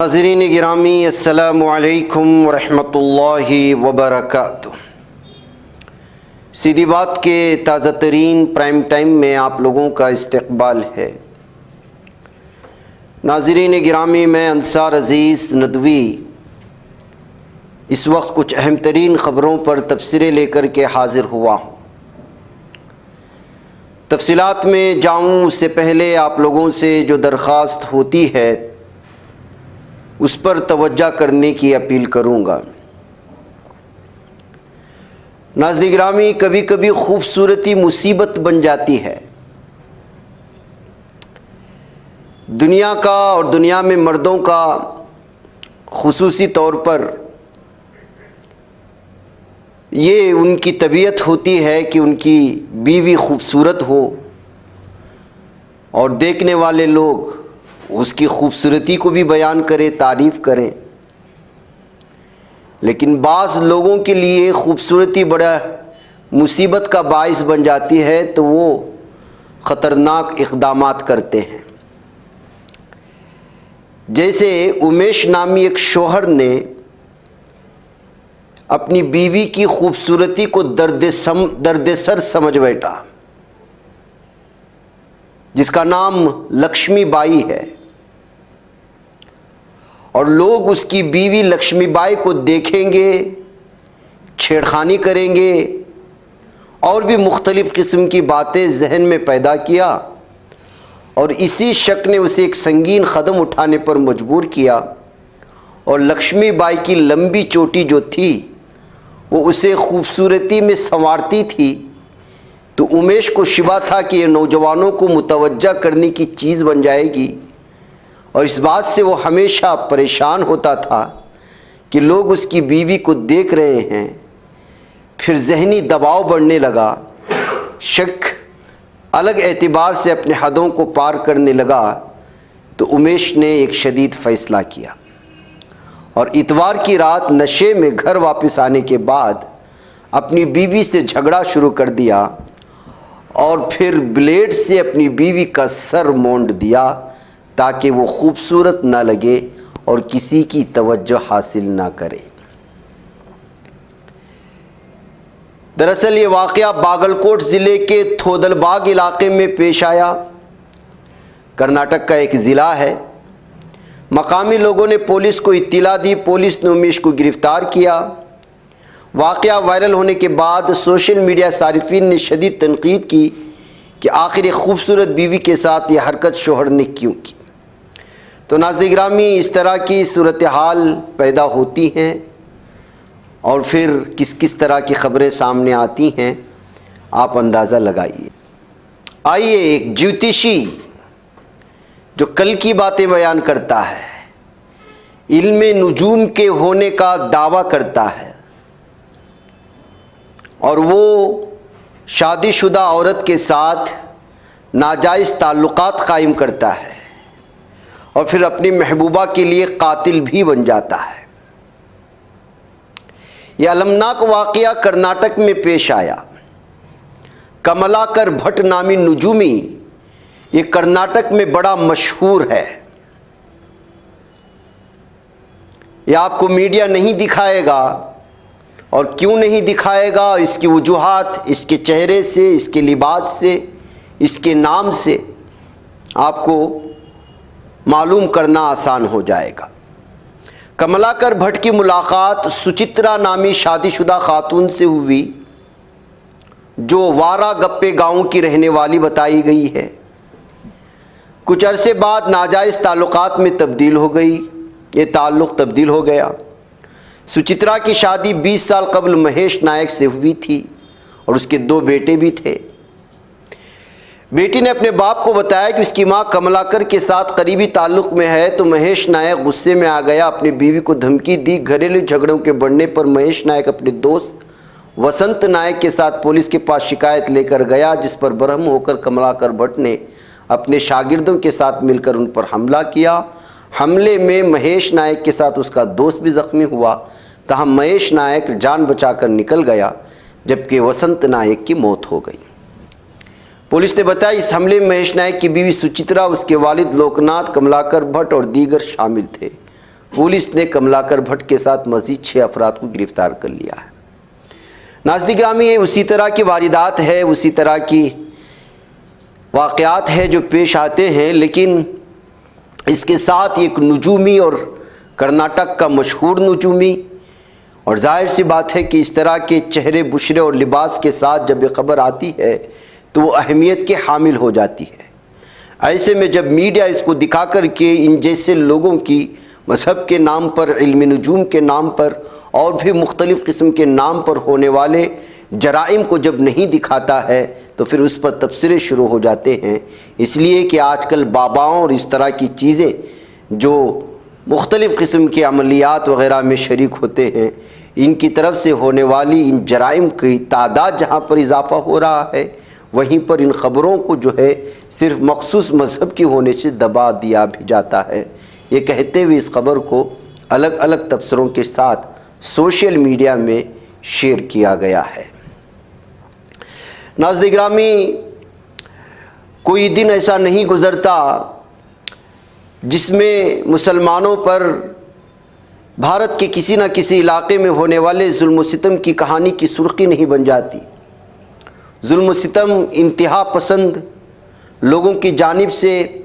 नाज़रीन गिरामी अस्सलामु अलैकुम वरहमतुल्लाहि वबरकातुह। सीधी बात के ताज़ा तरीन प्राइम टाइम में आप लोगों का इस्तकबाल है। नाज़रीन गिरामी, मैं अंसार अज़ीज़ नदवी इस वक्त कुछ अहम तरीन ख़बरों पर तबसरे लेकर के हाज़िर हुआ हूँ। तफसीलात में जाऊँ उससे पहले आप लोगों से जो दरख्वास्त होती है उस पर तवज्जो करने की अपील करूँगा। नाज़रीन गिरामी, कभी कभी खूबसूरती मुसीबत बन जाती है। दुनिया का और दुनिया में मर्दों का खुसूसी तौर पर ये उनकी तबीयत होती है कि उनकी बीवी खूबसूरत हो और देखने वाले लोग उसकी खूबसूरती को भी बयान करें, तारीफ़ करें। लेकिन बाज़ लोगों के लिए खूबसूरती बड़ा मुसीबत का बाइस बन जाती है तो वो ख़तरनाक इक़दामात करते हैं। जैसे उमेश नामी एक शोहर ने अपनी बीवी की खूबसूरती को दर्द-ए-सर समझ बैठा, जिसका नाम लक्ष्मीबाई है, और लोग उसकी बीवी लक्ष्मीबाई को देखेंगे, छेड़खानी करेंगे और भी मुख्तलिफ़ किस्म की बातें जहन में पैदा किया, और इसी शक ने उसे एक संगीन कदम उठाने पर मजबूर किया। और लक्ष्मीबाई की लंबी चोटी जो थी वो उसे खूबसूरती में संवारती थी। तो उमेश को शिबा था कि ये नौजवानों को मुतवज्जा करने की चीज़ बन जाएगी, और इस बात से वो हमेशा परेशान होता था कि लोग उसकी बीवी को देख रहे हैं। फिर जहनी दबाव बढ़ने लगा, शक अलग एतबार से अपने हदों को पार करने लगा। तो उमेश ने एक शदीद फ़ैसला किया और इतवार की रात नशे में घर वापस आने के बाद अपनी बीवी से झगड़ा शुरू कर दिया और फिर ब्लेड से अपनी बीवी का सर मोंड दिया ताकि वो खूबसूरत ना लगे और किसी की तवज्जो हासिल ना करे। दरअसल ये वाक़या बागलकोट ज़िले के थोदलबाग इलाके में पेश आया। कर्नाटक का एक ज़िला है। मकामी लोगों ने पुलिस को इत्तला दी। पुलिस ने उमेश को गिरफ़्तार किया। वाक़या वायरल होने के बाद सोशल मीडिया सारिफीन ने शदीद तनकीद की कि आखिर एक खूबसूरत बीवी के साथ ये हरकत शोहर ने क्यों की। तो नाज़रीन गिरामी, इस तरह की सूरत हाल पैदा होती हैं और फिर किस किस तरह की ख़बरें सामने आती हैं आप अंदाज़ा लगाइए। आइए, एक ज्योतिषी जो कल की बातें बयान करता है, इल्मे नुजूम के होने का दावा करता है, और वो शादीशुदा औरत के साथ नाजायज़ ताल्लुकात कायम करता है और फिर अपनी महबूबा के लिए कातिल भी बन जाता है। यह अलमनाक वाक़या कर्नाटक में पेश आया। कमलाकर भट्ट नामी नुजूमी ये कर्नाटक में बड़ा मशहूर है। यह आपको मीडिया नहीं दिखाएगा, और क्यों नहीं दिखाएगा, इसकी वजूहात इसके चेहरे से, इसके लिबास से, इसके नाम से आपको मालूम करना आसान हो जाएगा। कमलाकर भट्ट की मुलाकात सुचित्रा नामी शादीशुदा खातून से हुई जो वारा गप्पे गांव की रहने वाली बताई गई है। कुछ अरसे बाद नाजायज़ ताल्लुकात में तब्दील हो गई। ये ताल्लुक़ तब्दील हो गया। सुचित्रा की शादी 20 साल कबल महेश नायक से हुई थी और उसके 2 बेटे भी थे। बेटी ने अपने बाप को बताया कि उसकी मां कमलाकर के साथ करीबी ताल्लुक़ में है। तो महेश नायक गुस्से में आ गया, अपनी बीवी को धमकी दी। घरेलू झगड़ों के बढ़ने पर महेश नायक अपने दोस्त वसंत नायक के साथ पुलिस के पास शिकायत लेकर गया, जिस पर बरहम होकर कमलाकर भट्ट ने अपने शागिर्दों के साथ मिलकर उन पर हमला किया। हमले में महेश नायक के साथ उसका दोस्त भी ज़ख्मी हुआ। तहाँ महेश नायक जान बचाकर निकल गया, जबकि वसंत नायक की मौत हो गई। पुलिस ने बताया इस हमले में महेश नायक की बीवी सुचित्रा, उसके वालिद लोकनाथ, कमलाकर भट्ट और दीगर शामिल थे। पुलिस ने कमलाकर भट्ट के साथ मज़ीद 6 अफराद को गिरफ्तार कर लिया है। नाज़रीन गिरामी, ये उसी तरह की वारदात है, उसी तरह की वाक़यात है जो पेश आते हैं, लेकिन इसके साथ एक नजूमी और कर्नाटक का मशहूर नजूमी, और जाहिर सी बात है कि इस तरह के चेहरे बुशरे और लिबास के साथ जब ये ख़बर आती है तो वो अहमियत के हामिल हो जाती है। ऐसे में जब मीडिया इसको दिखा कर के इन जैसे लोगों की मज़हब के नाम पर, इल्म नजूम के नाम पर और भी मुख्तलिफ़ किस्म के नाम पर होने वाले जराइम को जब नहीं दिखाता है तो फिर उस पर तबसरे शुरू हो जाते हैं। इसलिए कि आजकल बाबाओं और इस तरह की चीज़ें जो मुख्तलिफ़ किस्म के अमलियात वग़ैरह में शरीक होते हैं, इनकी तरफ से होने वाली इन जराइम की तादाद जहाँ पर इजाफ़ा हो रहा है, वहीं पर इन ख़बरों को जो है सिर्फ मखसूस मज़हब की होने से दबा दिया भी जाता है। ये कहते हुए इस ख़बर को अलग अलग तबसरों के साथ सोशल मीडिया में शेयर किया गया है। नाज़रीन गिरामी, कोई दिन ऐसा नहीं गुज़रता जिसमें मुसलमानों पर भारत के किसी न किसी इलाके में होने वाले जुल्म सितम की कहानी की सुर्खी नहीं बन जाती। जुल्म सितम, इंतहा पसंद लोगों की जानिब से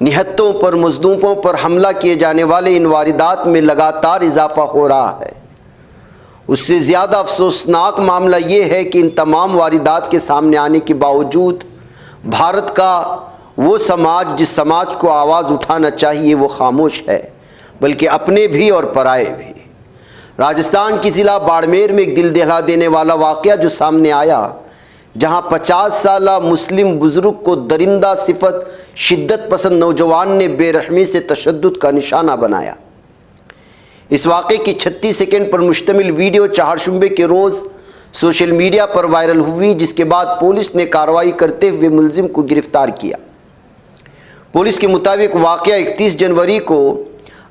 निहत्तों पर, मज़लूमों पर हमला किए जाने वाले इन वारदात में लगातार इजाफ़ा हो रहा है। उससे ज़्यादा अफसोसनाक मामला ये है कि इन तमाम वारदात के सामने आने के बावजूद भारत का वो समाज जिस समाज को आवाज़ उठाना चाहिए वो खामोश है, बल्कि अपने भी और पराए भी। राजस्थान की ज़िला बाड़मेर में एक दिल दहला देने वाला वाक़या जो सामने आया, जहां 50 साला मुस्लिम बुज़ुर्ग को दरिंदा सिफत शिद्दत पसंद नौजवान ने बेरहमी से तशद्दुद का निशाना बनाया। इस वाक़े की 36 सेकंड पर मुश्तमिल वीडियो चारशंबे के रोज़ सोशल मीडिया पर वायरल हुई, जिसके बाद पुलिस ने कार्रवाई करते हुए मुलजिम को गिरफ्तार किया। पुलिस के मुताबिक वाक़या 31 जनवरी को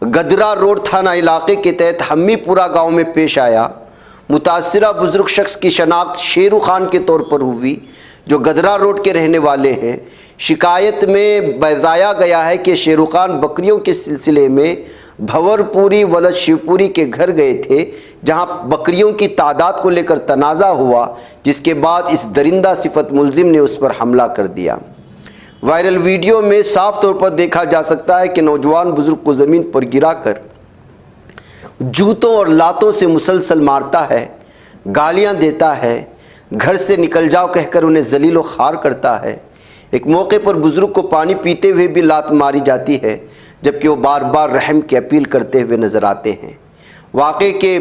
गदरा रोड थाना इलाके के तहत हम्मीपुरा गांव में पेश आया। मुतासिरा बुजुर्ग शख्स की शनाख्त शेरू खान के तौर पर हुई, जो गदरा रोड के रहने वाले हैं। शिकायत में बताया गया है कि शेरू खान बकरियों के सिलसिले में भंवरपुरी वलद शिवपुरी के घर गए थे, जहां बकरियों की तादाद को लेकर तनाज़ा हुआ, जिसके बाद इस दरिंदा सिफत मुलजिम ने उस पर हमला कर दिया। वायरल वीडियो में साफ तौर पर देखा जा सकता है कि नौजवान बुजुर्ग को ज़मीन पर गिराकर जूतों और लातों से मुसलसल मारता है, गालियां देता है, घर से निकल जाओ कहकर उन्हें जलील व खार करता है। एक मौके पर बुजुर्ग को पानी पीते हुए भी लात मारी जाती है, जबकि वो बार बार रहम की अपील करते हुए नज़र आते हैं। वाक़े के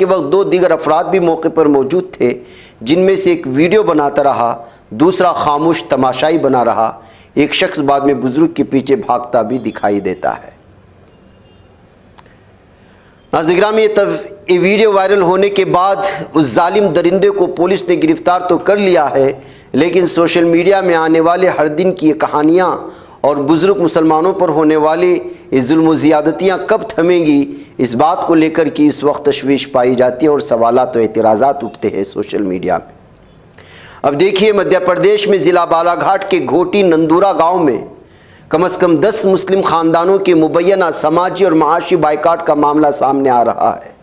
वक्त 2 दीगर अफराद भी मौके पर मौजूद थे, जिनमें से एक वीडियो बनाता रहा, दूसरा खामोश तमाशाई बना रहा। एक शख्स बाद में बुजुर्ग के पीछे भागता भी दिखाई देता है। नाज़रीन गिरामी, ये वीडियो वायरल होने के बाद उस जालिम दरिंदे को पुलिस ने गिरफ्तार तो कर लिया है, लेकिन सोशल मीडिया में आने वाले हर दिन की ये कहानियाँ और बुज़ुर्ग मुसलमानों पर होने वाली इस जुल्म ज़ियादतियाँ कब थमेंगी, इस बात को लेकर कि इस वक्त तशवीश पाई जाती है और सवालात और एतराज़ात उठते हैं सोशल मीडिया में। अब देखिए, मध्य प्रदेश में ज़िला बालाघाट के घोटी नंदूरा गांव में कम से कम 10 मुस्लिम ख़ानदानों के मुबैना समाजी और माशी बाइकाट का मामला सामने आ रहा है।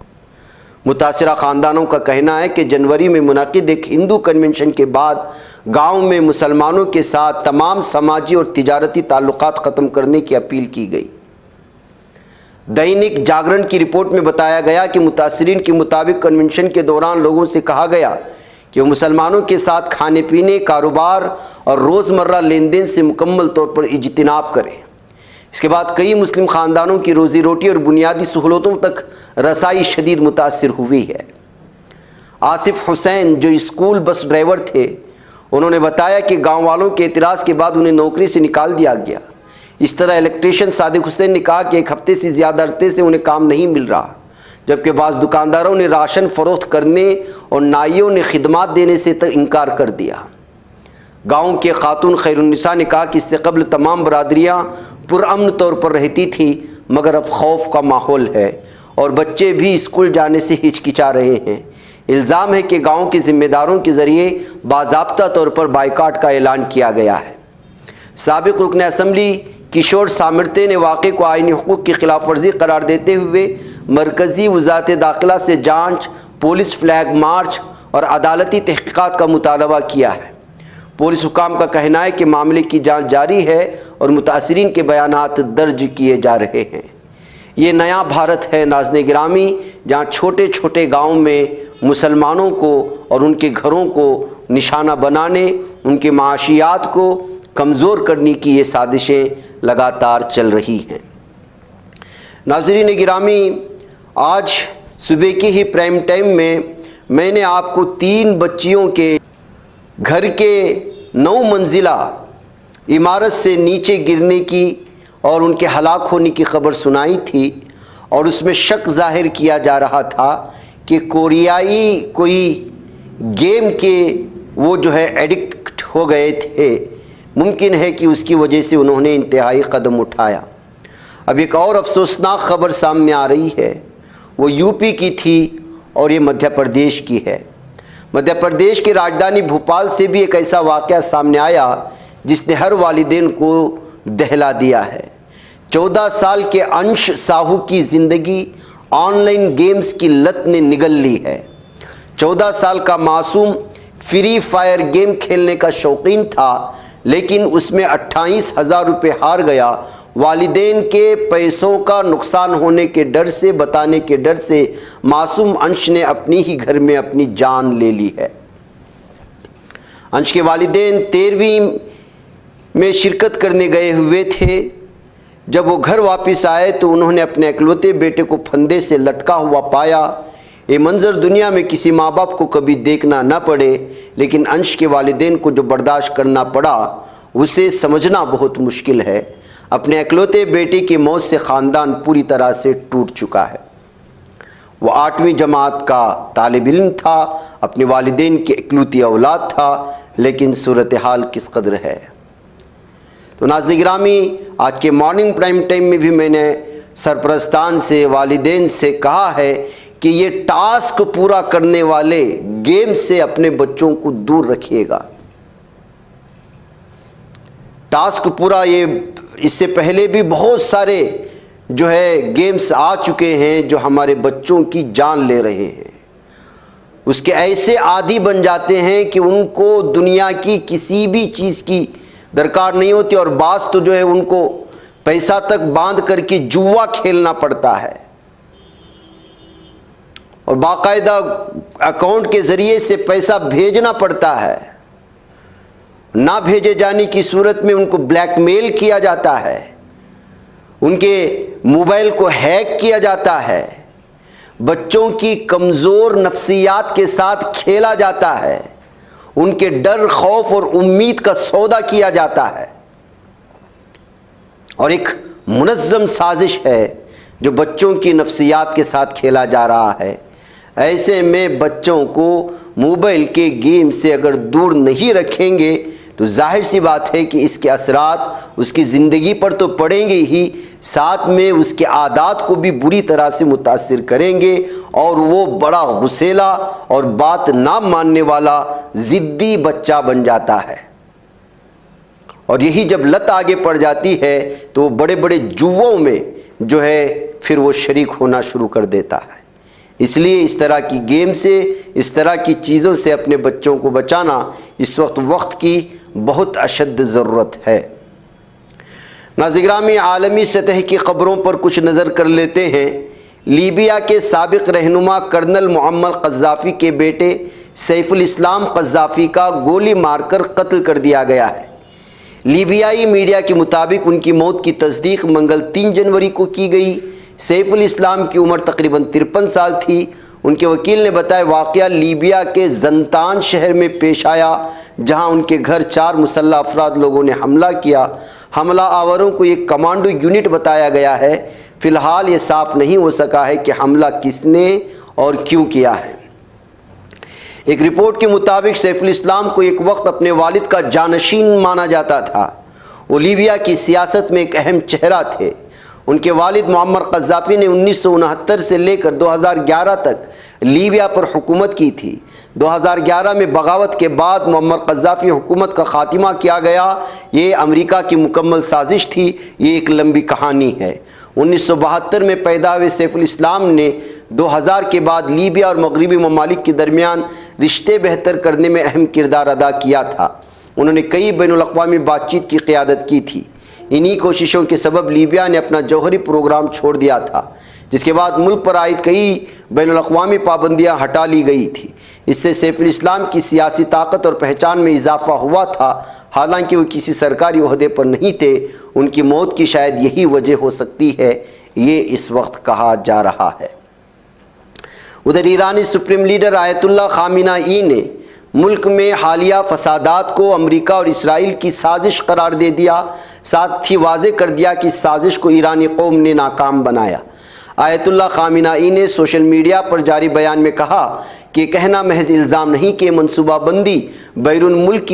मुतासिरा ख़ानदानों का कहना है कि जनवरी में मुनक़िद एक हिंदू कन्वेंशन के बाद गांव में मुसलमानों के साथ तमाम समाजी और तिजारती ताल्लुकात ख़त्म करने की अपील की गई। दैनिक जागरण की रिपोर्ट में बताया गया कि मुतासिरीन के मुताबिक कन्वेंशन के दौरान लोगों से कहा गया कि वो मुसलमानों के साथ खाने पीने, कारोबार और रोज़मर्रा लेन देन से मुकम्मल तौर पर इज्तिनाब करें। इसके बाद कई मुस्लिम ख़ानदानों की रोज़ी रोटी और बुनियादी सहूलतों तक रसाई शदीद मुतासिर हुई है। आसिफ हुसैन जो स्कूल बस ड्राइवर थे, उन्होंने बताया कि गांव वालों के एतराज़ के बाद उन्हें नौकरी से निकाल दिया गया। इस तरह इलेक्ट्रीशियन सादिक हुसैन ने कहा कि 1 हफ्ते से ज़्यादा अरसे से उन्हें काम नहीं मिल रहा, जबकि बाज़ दुकानदारों ने राशन फ़रोख्त करने और नाइयों ने खिदमात देने से तक इनकार कर दिया। गाँव के खातून खैरुन्निसा ने कहा कि इससे कबल तमाम बरादरियाँ पुरअमन तौर पर रहती थी, मगर अब खौफ का माहौल है और बच्चे भी स्कूल जाने से हिचकिचा रहे हैं। इल्ज़ाम है कि गांव के ज़िम्मेदारों के ज़रिए बाज़ाब्ता तौर पर बाइकाट का ऐलान किया गया है। साबिक़ रुकन असम्बली किशोर सामर्थ्य ने वाक़े को आईनी हुकूक़ की खिलाफ वर्जी करार देते हुए मरकज़ी वज़ारत दाखिला से जांच, पुलिस फ्लैग मार्च और अदालती तहक़ीक़ात का मुतालबा किया है। पुलिस हुकाम का कहना है कि मामले की जांच जारी है और मुतासिरीन के बयानात दर्ज किए जा रहे हैं। ये नया भारत है नाज़रीन गिरामी, जहाँ छोटे छोटे गाँव में मुसलमानों को और उनके घरों को निशाना बनाने, उनके माशियात को कमज़ोर करने की ये साजिशें लगातार चल रही हैं। नाज़रीन गिरामी, आज सुबह के ही प्राइम टाइम में मैंने आपको 3 बच्चियों के घर के 9 मंजिला इमारत से नीचे गिरने की और उनके हलाक होने की खबर सुनाई थी, और उसमें शक जाहिर किया जा रहा था कि कोरियाई कोई गेम के वो जो है एडिक्ट हो गए थे। मुमकिन है कि उसकी वजह से उन्होंने इंतहाई कदम उठाया। अब एक और अफसोसनाक खबर सामने आ रही है, वो यूपी की थी और ये मध्य प्रदेश की है। मध्य प्रदेश की राजधानी भोपाल से भी एक ऐसा वाक़या सामने आया जिसने हर वालिदैन को दहला दिया है। 14 साल के अंश साहू की ज़िंदगी ऑनलाइन गेम्स की लत ने निगल ली है। 14 साल का मासूम फ्री फायर गेम खेलने का शौकीन था, लेकिन उसमें 28,000 रुपये हार गया। वालिदैन के पैसों का नुकसान होने के डर से, बताने के डर से मासूम अंश ने अपनी ही घर में अपनी जान ले ली है। अंश के वालिदैन 13वीं में शिरकत करने गए हुए थे। जब वो घर वापस आए तो उन्होंने अपने इकलौते बेटे को फंदे से लटका हुआ पाया। ये मंजर दुनिया में किसी माँ बाप को कभी देखना न पड़े, लेकिन अंश के वालिदैन को जो बर्दाश्त करना पड़ा उसे समझना बहुत मुश्किल है। अपने इकलौते बेटे की मौत से ख़ानदान पूरी तरह से टूट चुका है। वो 8वीं जमात का तालिब इल्म था, अपने वालिदैन की इकलौती औलाद था, लेकिन सूरत हाल किस कदर है। तो नाज़रीन गिरामी, आज के मॉर्निंग प्राइम टाइम में भी मैंने सरपरस्तान से, वालिदैन से कहा है कि ये टास्क पूरा करने वाले गेम से अपने बच्चों को दूर रखिएगा। टास्क पूरा, ये इससे पहले भी बहुत सारे जो है गेम्स आ चुके हैं जो हमारे बच्चों की जान ले रहे हैं। उसके ऐसे आदी बन जाते हैं कि उनको दुनिया की किसी भी चीज़ की दरकार नहीं होती, और बास तो जो है उनको पैसा तक बांध करके जुआ खेलना पड़ता है, और बाकायदा अकाउंट के ज़रिए से पैसा भेजना पड़ता है। ना भेजे जाने की सूरत में उनको ब्लैकमेल किया जाता है, उनके मोबाइल को हैक किया जाता है, बच्चों की कमज़ोर नफ्सियात के साथ खेला जाता है, उनके डर, खौफ और उम्मीद का सौदा किया जाता है, और एक मुनज़्ज़म साजिश है जो बच्चों की नफ्सियात के साथ खेला जा रहा है। ऐसे में बच्चों को मोबाइल के गेम से अगर दूर नहीं रखेंगे तो जाहिर सी बात है कि इसके असरात उसकी ज़िंदगी पर तो पड़ेंगे ही, साथ में उसके आदात को भी बुरी तरह से मुतासिर करेंगे, और वो बड़ा गुस्सेला और बात ना मानने वाला ज़िद्दी बच्चा बन जाता है। और यही जब लत आगे पड़ जाती है तो बड़े बड़े जुओं में जो है फिर वो शरीक होना शुरू कर देता है। इसलिए इस तरह की गेम से, इस तरह की चीज़ों से अपने बच्चों को बचाना इस वक्त की बहुत अशद ज़रूरत है। नाज़रीन गिरामी, आलमी सतह की ख़बरों पर कुछ नज़र कर लेते हैं। लीबिया के साबिक़ रहनुमा कर्नल मुअम्मर क़ज़्ज़ाफ़ी के बेटे सैफुल इस्लाम क़ज़्ज़ाफ़ी का गोली मारकर कत्ल कर दिया गया है। लीबियाई मीडिया के मुताबिक उनकी मौत की तस्दीक मंगल 3 जनवरी को की गई। सैफुल इस्लाम की उम्र तकरीबन 53 साल थी। उनके वकील ने बताया वाक़या लीबिया के जंतान शहर में पेश आया, जहां उनके घर 4 मुसल्लह अफराद लोगों ने हमला किया। हमला आवरों को एक कमांडो यूनिट बताया गया है। फ़िलहाल ये साफ नहीं हो सका है कि हमला किसने और क्यों किया है। एक रिपोर्ट के मुताबिक सैफुल इस्लाम को एक वक्त अपने वालिद का जानशीन माना जाता था। वो लीबिया की सियासत में एक अहम चेहरा थे। उनके वालिद मुअम्मर क़ज़्ज़ाफ़ी ने 1969 से लेकर 2011 तक लीबिया पर हुकूमत की थी। 2011 में बगावत के बाद मुअम्मर क़ज़्ज़ाफ़ी हुकूमत का ख़ात्मा किया गया। ये अमेरिका की मुकम्मल साजिश थी। ये एक लंबी कहानी है। 1972 में पैदा हुए सैफुल इस्लाम ने 2000 के बाद लीबिया और मगरिबी ममालिक के दरमियान रिश्ते बेहतर करने में अहम किरदार अदा किया था। उन्होंने कई बैनुल अक़वामी बातचीत की क़ियादत की थी। इन्हीं कोशिशों के सबब लीबिया ने अपना जौहरी प्रोग्राम छोड़ दिया था, जिसके बाद मुल्क पर आयद कई बैनुल अक़वामी पाबंदियाँ हटा ली गई थी। इससे सैफुल इस्लाम की सियासी ताकत और पहचान में इजाफा हुआ था। हालांकि वो किसी सरकारी ओहदे पर नहीं थे। उनकी मौत की शायद यही वजह हो सकती है, ये इस वक्त कहा जा रहा है। उधर ईरानी सुप्रीम लीडर आयतुल्लाह ख़ामेनी ने मुल्क में हालिया फसादात को अमेरिका और इसराइल की साजिश करार दे दिया। साथ ही वाज़े कर दिया कि इस साजिश को ईरानी कौम ने नाकाम बनाया। आयतुल्लाह ख़ामेनी ने सोशल मीडिया पर जारी बयान में कहा कि कहना महज इल्ज़ाम नहीं कि मनसूबाबंदी बैरून मुल्क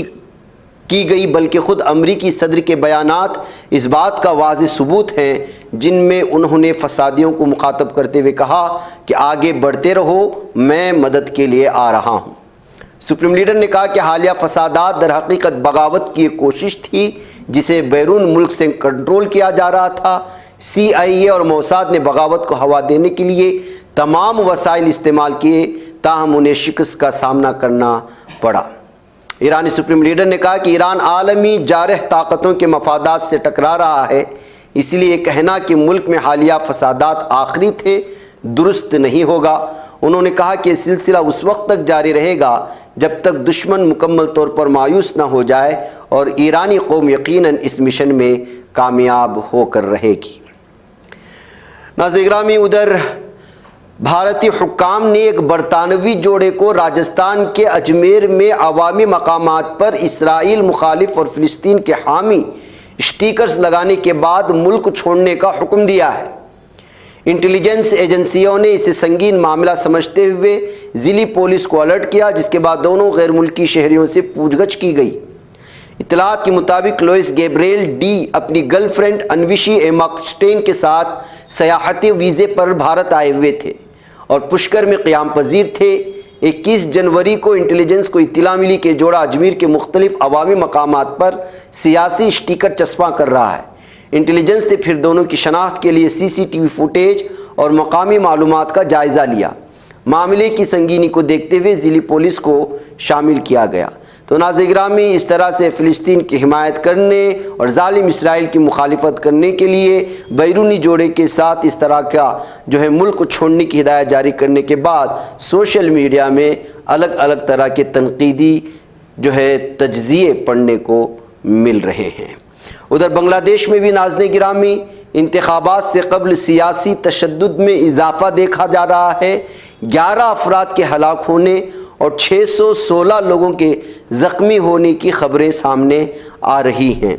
की गई, बल्कि ख़ुद अमरीकी सदर के बयानात इस बात का वाज़ेह सबूत हैं, जिनमें उन्होंने फसादियों को मुखातब करते हुए कहा कि आगे बढ़ते रहो, मैं मदद के लिए आ रहा हूँ। सुप्रीम लीडर ने कहा कि हालिया फसादात दर हकीकत बगावत की एक कोशिश थी, जिसे बैरून मुल्क से कंट्रोल किया जा रहा था। CIA और मोसाद ने बगावत को हवा देने के लिए तमाम वसाइल इस्तेमाल किए, ताहम उन्हें शिकस्त का सामना करना पड़ा। ईरानी सुप्रीम लीडर ने कहा कि ईरान आलमी जारह ताकतों के मफादात से टकरा रहा है, इसलिए कहना कि मुल्क में हालिया फसादात आखिरी थे दुरुस्त नहीं होगा। उन्होंने कहा कि सिलसिला उस वक्त तक जारी रहेगा जब तक दुश्मन मुकम्मल तौर पर मायूस न हो जाए और ईरानी कौम यकीनन इस मिशन में कामयाब होकर रहेगी। नाज़रीन गिरामी, उधर भारतीय हुक्काम ने एक बरतानवी जोड़े को राजस्थान के अजमेर में अवामी मकामात पर इसराइल मुखालिफ और फ़िलिस्तीन के हामी स्टिकर्स लगाने के बाद मुल्क छोड़ने का हुक्म दिया है। इंटेलिजेंस एजेंसियों ने इसे संगीन मामला समझते हुए ज़िली पुलिस को अलर्ट किया, जिसके बाद दोनों गैर मुल्की शहरियों से पूछगछ की गई। इत्तलात के मुताबिक लुइस गैब्रिएल डी अपनी गर्लफ्रेंड अन्विशी एमाक्स्टेन के साथ सयाहती वीज़े पर भारत आए हुए थे और पुष्कर में क़याम पजीर थे। 21 जनवरी को इंटेलिजेंस को इत्तला मिली कि जोड़ा अजमेर के मुख्तलिफ अवामी मकामात पर सियासी स्टिकर चस्पा कर रहा है। इंटेलिजेंस ने फिर दोनों की शनाख्त के लिए CCTV फुटेज और मकामी मालूमात का जायज़ा लिया। मामले की संगीनी को देखते हुए ज़िली पुलिस को शामिल किया गया। तो नाज़रीन गिरामी, इस तरह से फ़िलिस्तीन की हिमायत करने और ज़ालिम इसराइल की मुखालिफत करने के लिए बैरूनी जोड़े के साथ इस तरह का जो है मुल्क को छोड़ने की हिदायत जारी करने के बाद सोशल मीडिया में अलग अलग तरह के तनकीदी जो है तज्ज़िये पढ़ने को मिल रहे हैं। उधर बांग्लादेश में भी नाज़रीन गिरामी इंतखाबात से कबल सियासी तशद्दुद में इजाफ़ा देखा जा रहा है। 11 अफराद के हलाक होने और 616 लोगों के ज़ख्मी होने की खबरें सामने आ रही हैं।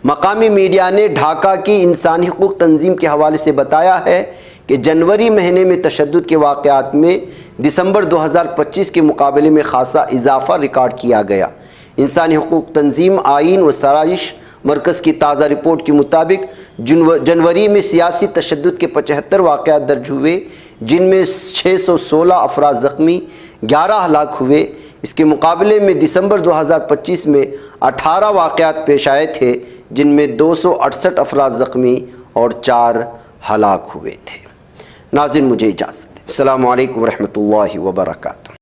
मकामी मीडिया ने ढाका की इंसानी हुकूक तंजीम के हवाले से बताया है कि जनवरी महीने में तशद्दुद के वाक़यात में दिसंबर 2025 के मुकाबले में खासा इजाफ़ा रिकॉर्ड किया गया। इंसानी हुकूक तंजीम आइन व सराइश मरकज़ की ताज़ा रिपोर्ट के मुताबिक जनवरी में सियासी तशद्दुद के 75 वाक़यात दर्ज हुए, जिनमें 616 अफराद ज़ख्मी, 11 हलाक हुए। इसके मुकाबले में दिसंबर 2025 में 18 वाक़यात पेश आए थे, जिनमें 268 अफराद ज़ख्मी और 4 हलाक हुए थे। नाज़रीन, मुझे इजाज़त दें। अस्सलामु अलैकुम व रहमतुल्लाहि व बरकातुहू।